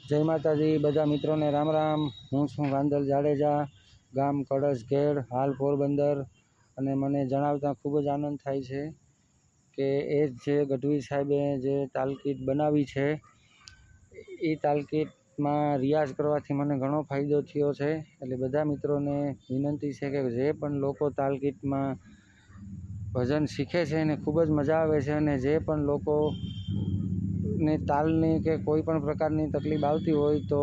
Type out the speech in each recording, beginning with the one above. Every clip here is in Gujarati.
જય માતાજી બધા મિત્રોને રામ રામ। હું છું વાંદલ જાડેજા, ગામ કળશઘેડ, હાલ પોરબંદર। અને મને જણાવતા ખૂબ જ આનંદ થાય છે કે એ જે ગઢવી સાહેબે જે તાલકીટ બનાવી છે એ તાલકીટમાં રિયાઝ કરવાથી મને ઘણો ફાયદો થયો છે। એટલે બધા મિત્રોને વિનંતી છે કે જે પણ લોકો તાલકીટમાં ભજન શીખે છે એને ખૂબ જ મજા આવે છે, અને જે પણ લોકો ને તાલની કે કોઈ પણ પ્રકારની તકલીફ આવતી હોય તો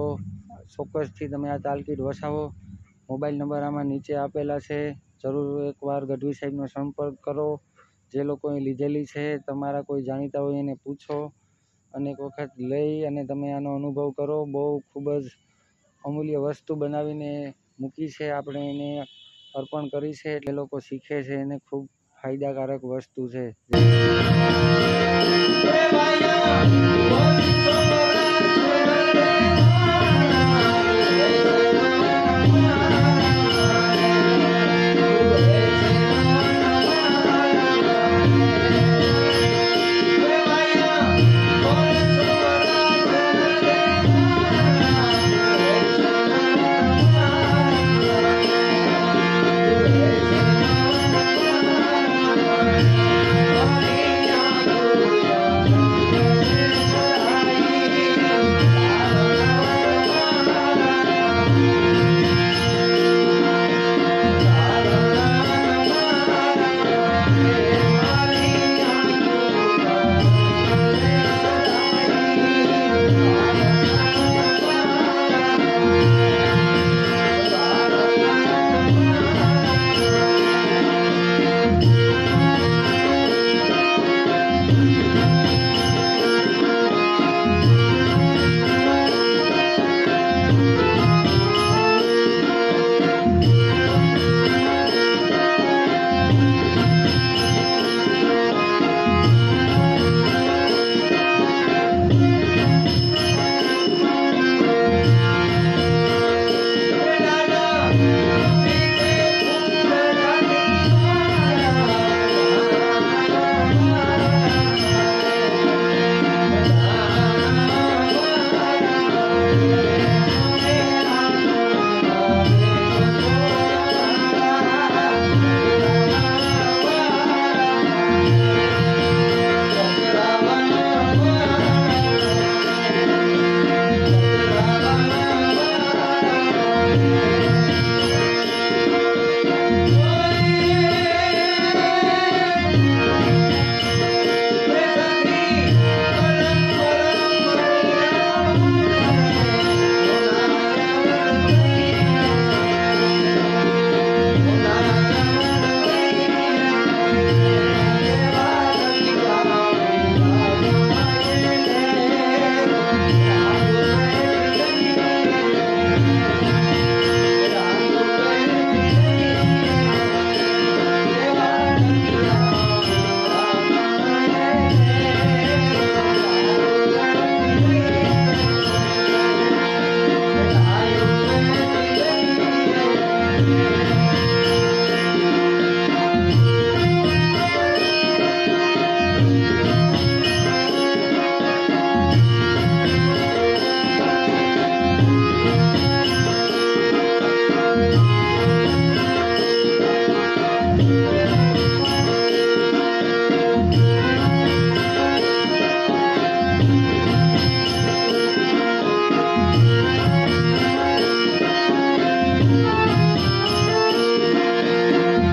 ચોક્કસથી તમે આ તાલકીટ વસાવો। મોબાઈલ નંબર આમાં નીચે આપેલા છે, જરૂર એકવાર ગઢવી સાહેબનો સંપર્ક કરો। જે લોકોએ લીધેલી છે તમારા કોઈ જાણીતા હોય એને પૂછો, અને એક વખત લઈ અને તમે આનો અનુભવ કરો। બહુ ખૂબ જ અમૂલ્ય વસ્તુ બનાવીને મૂકી છે, આપણે એને અર્પણ કરી છે એટલે લોકો શીખે છે, એને ખૂબ ફાયદાકારક વસ્તુ છે।